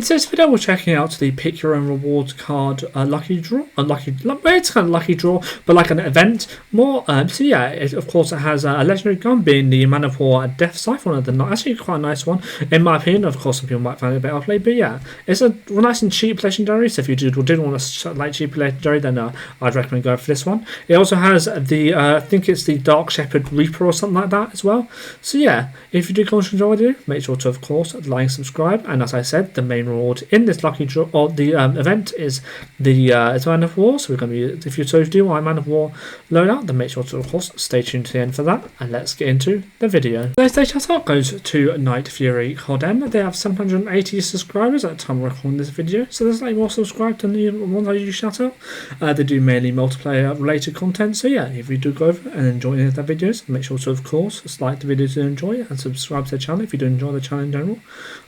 In today's video, we're checking out the pick your own rewards card lucky draw. It's kind of lucky draw, but like an event more. So yeah, of course it has a legendary gun being the Man-O-War Death Scythe, one of the actually quite a nice one in my opinion. Of course, some people might find it a bit outplayed, but yeah, it's a nice and cheap legendary. So if you did want a like cheap legendary, then I'd recommend going for this one. It also has the I think it's the Dark Shepherd Reaper or something like that as well. So yeah, if you do come to enjoy the video, make sure to of course like and subscribe. And as I said, the main reward in this lucky draw or the event is the it's Man-O-War. So we're going to be, if you do want Man-O-War loadout, then make sure to of course stay tuned to the end for that. And let's get into the video. Today's shout out goes to Night Fury COD. They have 780 subscribers at the time of recording this video, so there's like more subscribed than the ones I usually shout out. They do mainly multiplayer related content, so yeah, if you do go over and enjoy any of their videos, make sure to of course like the video to enjoy and subscribe to the channel if you do enjoy the channel in general.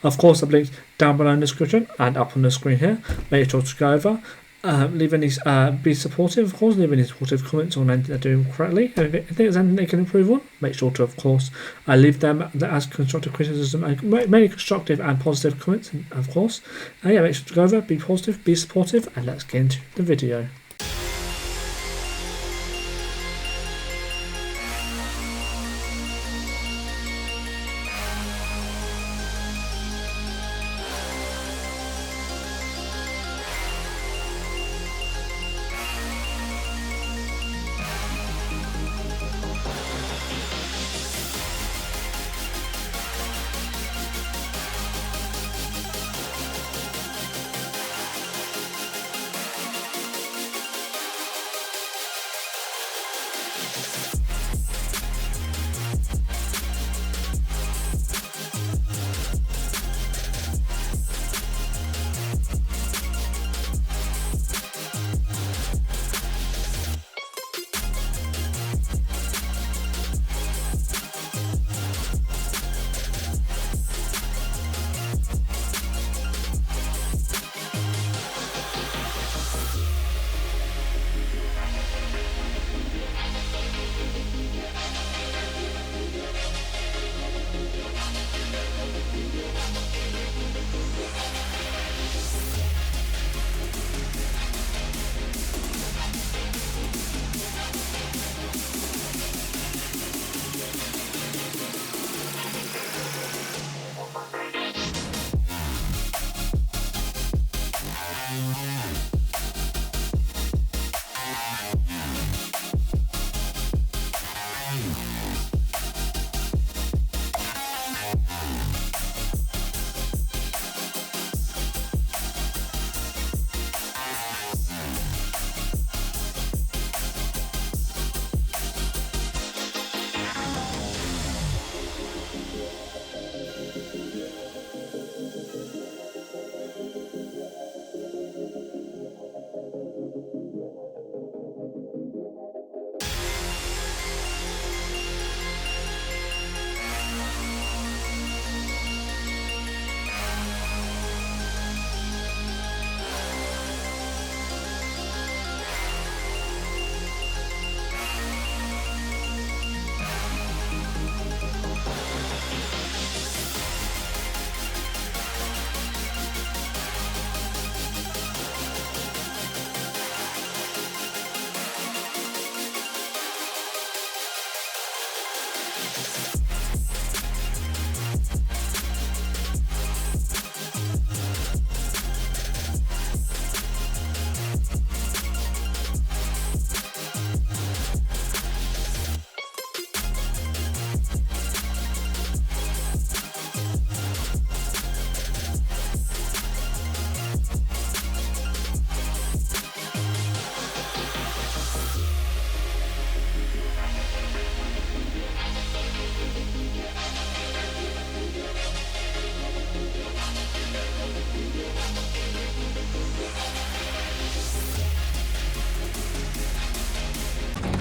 Of course, I've linked down below in the description and up on the screen here. Make sure to go over. Leave any, be supportive, of course, leave any supportive comments on anything they're doing correctly. And if there's anything they can improve on, make sure to, of course, leave them as constructive criticism, and many constructive and positive comments, of course. And yeah, make sure to go over, be positive, be supportive, and let's get into the video.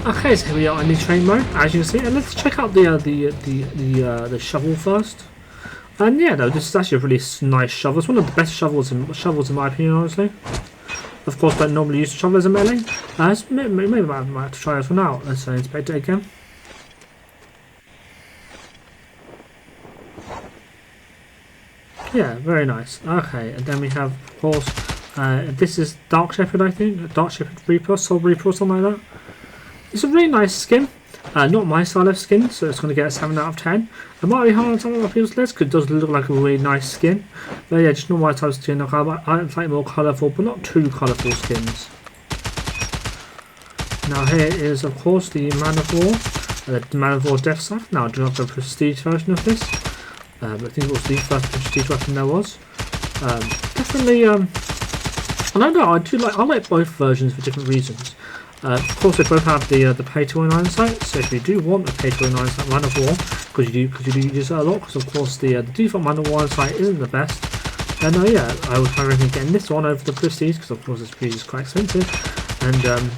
Okay, so here we are in the train mode, as you can see, and let's check out the shovel first. And yeah, no, this is actually a really nice shovel. It's one of the best shovels in my opinion, honestly. Of course, don't normally use the shovel as a melee. Maybe I might have to try this one out. Let's inspect it again. Yeah, very nice. Okay, and then we have, of course, this is Dark Shepherd, I think. Dark Shepherd Reaper, Soul Reaper or something like that. It's a really nice skin. Not my style of skin, so it's going to get a 7 out of 10. It might be hard on some of other people's lists because it does look like a really nice skin. But yeah, just not my type of skin. I like more colourful, but not too colourful skins. Now here is, of course, the Man-O-War. The Man-O-War Death Scythe. Now I do have the prestige version of this. I think it was the first prestige weapon there was. Definitely, I don't know, I like both versions for different reasons. Of course, they both have the pay-to-win sight, so if you do want a pay-to-win sight Man-O-War, because you do use it a lot, because of course the default Man-O-War sight isn't the best, then yeah, I would highly recommend getting this one over the Prestige, because of course the Prestige is quite expensive, and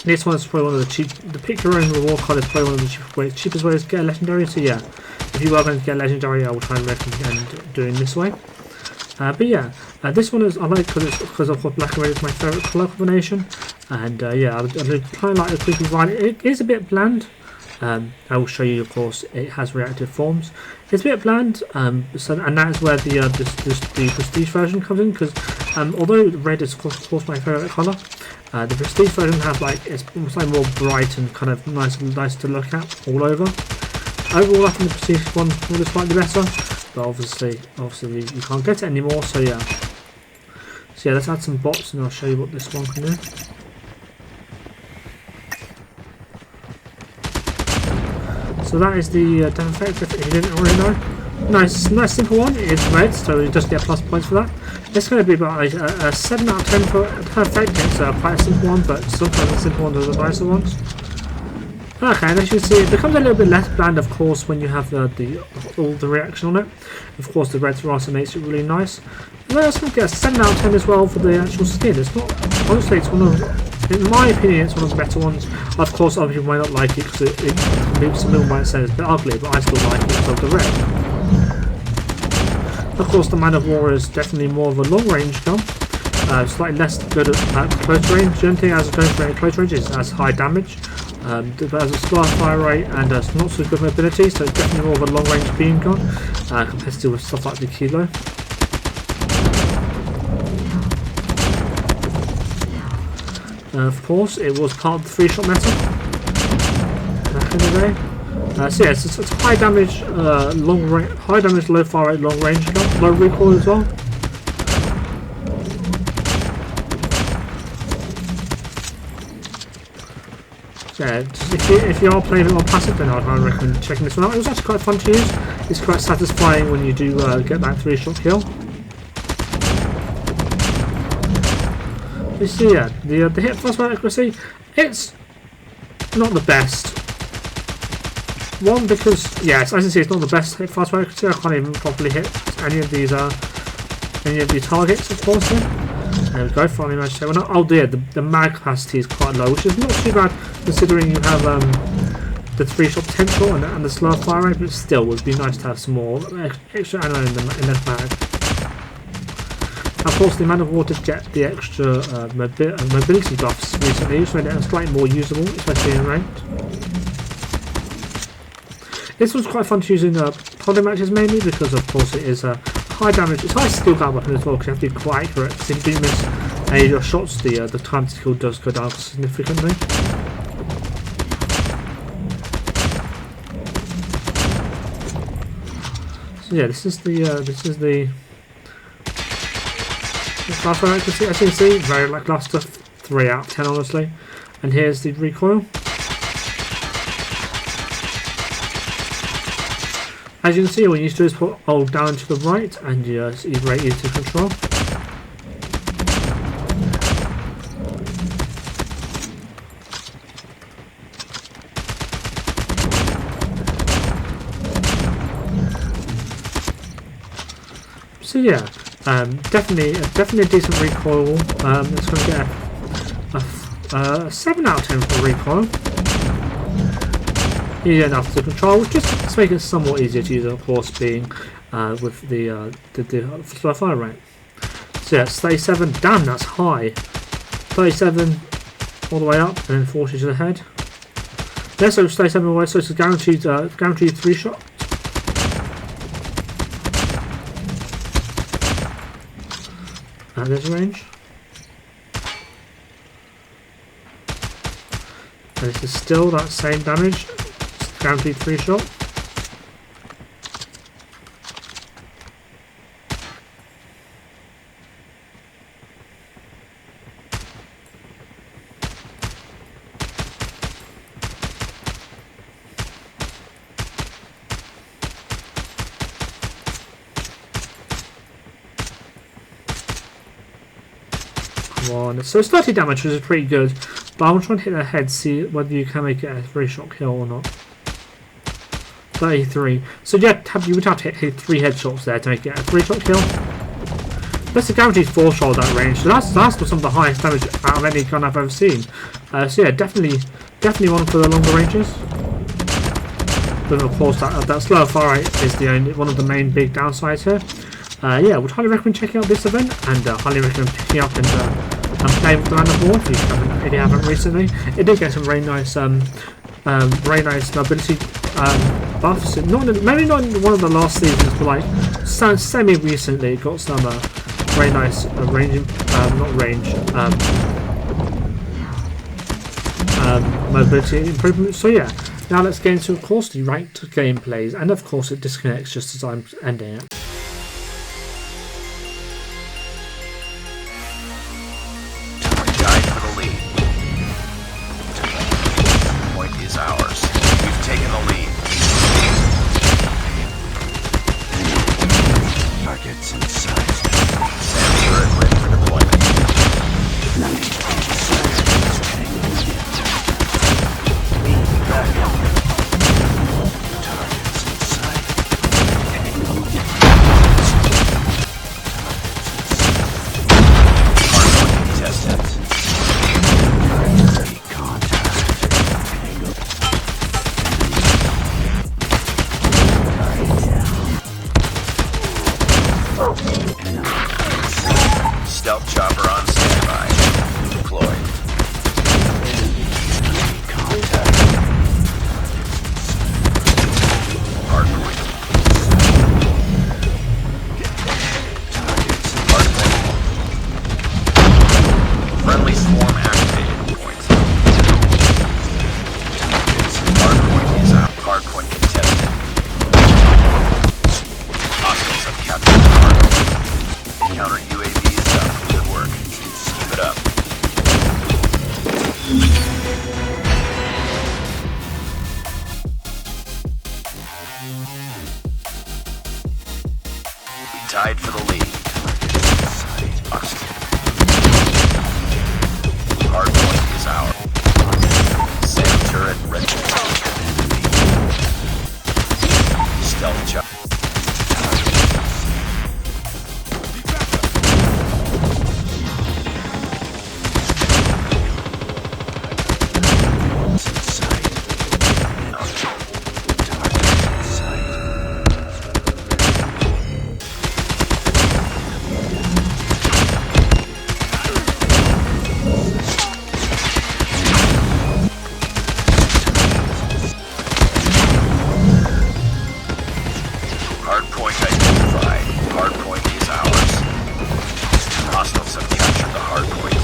this one is probably one of the cheap. The pick your own reward card is probably one of the cheapest ways to get a legendary. So yeah, if you are going to get a legendary, I would highly recommend doing this way. But yeah, this one is I like because of course black and red is my favourite colour combination, and yeah, I would kind of like the quick design. It is a bit bland. I will show you, of course, it has reactive forms. It's a bit bland, and that's where the prestige version comes in, because although red is of course my favourite colour, the prestige version has it's like more bright and kind of nice to look at all over. Overall, I think the prestige one is slightly better, but obviously you can't get it anymore. So yeah, let's add some bots and I'll show you what this one can do. So that is the death effect, if you didn't already know. Nice simple one. It is red, so you just get plus points for that. It's going to be about a 7 out of 10 for effect. It's quite a simple one, but sometimes the simple ones are the nicer ones. Okay, and as you can see, it becomes a little bit less bland, of course, when you have all the reaction on it. Of course, the red also makes it really nice. And I also get a 7 out of 10 as well for the actual skin. It's not, honestly, it's one of, in my opinion, it's one of the better ones. Of course, other people might not like it because some people might say it's a bit ugly, but I still like it because of the red. Of course, the Man-O-War is definitely more of a long-range gun. Slightly less good at close range. The only thing as goes for close range is it has high damage. But has a slower fire rate and not so good mobility, so it's definitely more of a long-range beam gun compared to with stuff like the Kilo. Of course, it was part of the 3-shot meta back in the day. So yeah, it's a high damage, high damage, low fire rate, long range gun, low recoil as well. Yeah, if you are playing it on passive, then I'd highly recommend checking this one out. It was actually quite fun to use. It's quite satisfying when you do get that 3-shot kill. You see, yeah, the hit fast fire accuracy, it's not the best. One, because as you can see, it's not the best hit fast fire accuracy. I can't even properly hit any of these targets, of course. There we go, finally managed to take one out. Oh dear, the mag capacity is quite low, which is not too bad considering you have the 3-shot potential and the slower fire rate, but still would be nice to have some more extra ammo in the mag. Of course, the Man-O-War did get the extra mobility buffs recently, which made it slightly more usable, especially in ranked. This one's quite fun to use in COD matches mainly because, of course, it is high damage. It's high skill gun weapon as well because you have to be quite accurate. Because if you do miss any of your shots, the time to kill does go down significantly. So yeah, this is the fast fire accuracy. As you can see, very lackluster, 3 out of 10 honestly. And here's the recoil. As you can see, what you used to do is put hold down to the right and it's very easy to control. So yeah, definitely a decent recoil. It's going to get a 7 out of 10 for recoil. Easy enough to control, just to make it somewhat easier to use, of course, being with the slow fire rate. So yeah, it's 37. Damn, that's high. 37 all the way up, and then 40 to the head. Yeah, so 37 all the way. So it's a guaranteed 3-shot. at this range. And this is still that same damage, it's guaranteed 3 shot. So it's 30 damage, which is pretty good, but I'm trying to hit the head, see whether you can make it a 3-shot kill or not. 33. So yeah, you would have to hit 3 headshots there to make it a 3-shot kill. That's a guaranteed 4-shot at that range, so that's some of the highest damage out of any gun I've ever seen. So yeah, definitely one for the longer ranges. But of course, that slower fire rate is one of the main big downsides here. Yeah, would highly recommend checking out this event, and highly recommend picking up and playing with the Man-O-War if you haven't recently. It did get some very nice mobility buffs. Maybe not in one of the last seasons, but like semi-recently, it got some very nice mobility improvements. So yeah, now let's get into, of course, the ranked gameplays, and of course it disconnects just as I'm ending it. Stealth chopper on standby. Deployed. Contact. Hardpoint. Hardpoint. Friendly swarm activated. Point. Hardpoint is out. Hardpoint contested. Hostiles have captured the hardpoint. Counter UAV is up. Good work. Keep it up. We tied for the lead. Hardpoint is out. SAM turret ready. Stealth chopper. Hardpoint identified. Hardpoint is ours. Hostiles have captured the hardpoint.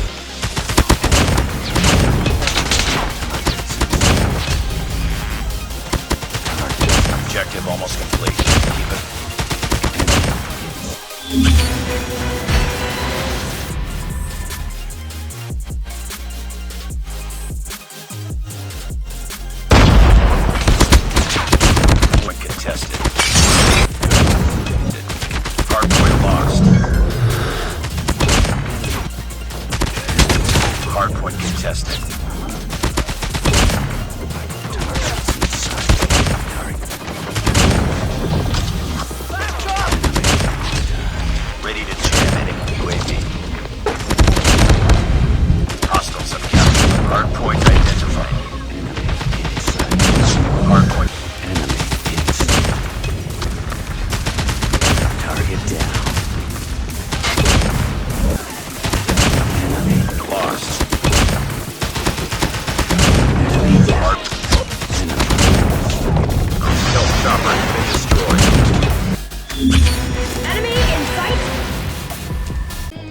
Objective almost complete. Keep it. Point contested. Hardpoint lost. Hardpoint contested. Ready to jam enemy UAV. Hostiles have captured the hardpoint identified. Hardpoint. Enemy inside. Target down. Enemy lost.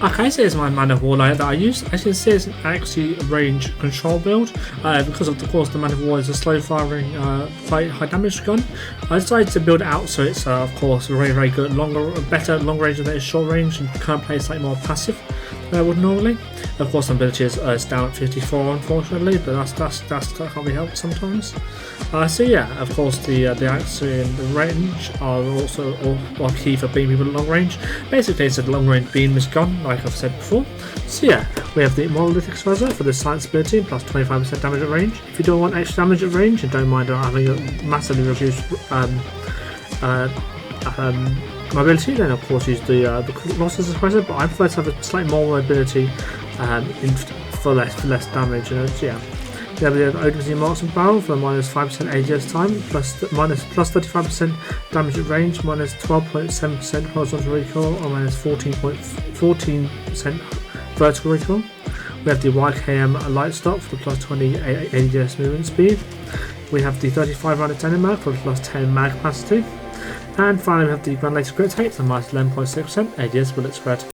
Okay, so here's my Man-O-War layout that I use. As you can see, it's an actually range control build. Because of course the Man-O-War is a slow firing, quite high damage gun. I decided to build it out so it's of course very good, better long range than it is short range, and can't play slightly more passive than I would normally. Of course, some ability is down at 54 unfortunately, but that's can't be helped sometimes. So yeah, of course the accuracy and the range are also all key for beating people at long range. Basically, it's a long range beam this gun, like I've said before. So yeah, we have the monolithic exposure for the science ability plus 25% damage at range. If you don't want extra damage at range and don't mind having a massively reduced mobility, then of course use the losses suppressor, but I prefer to have a slightly more mobility for less damage. So yeah, we have the Odin's marksman barrel for minus 5% ADS time, plus 35% damage at range, minus 12.7% horizontal recoil, or minus 14% vertical recoil. We have the YKM light stock for the plus 20 ADS movement speed. We have the 35 round extended mag for the plus 10 mag capacity. And finally we have the granulated grit tape for minus 11.6% ADS bullet spread.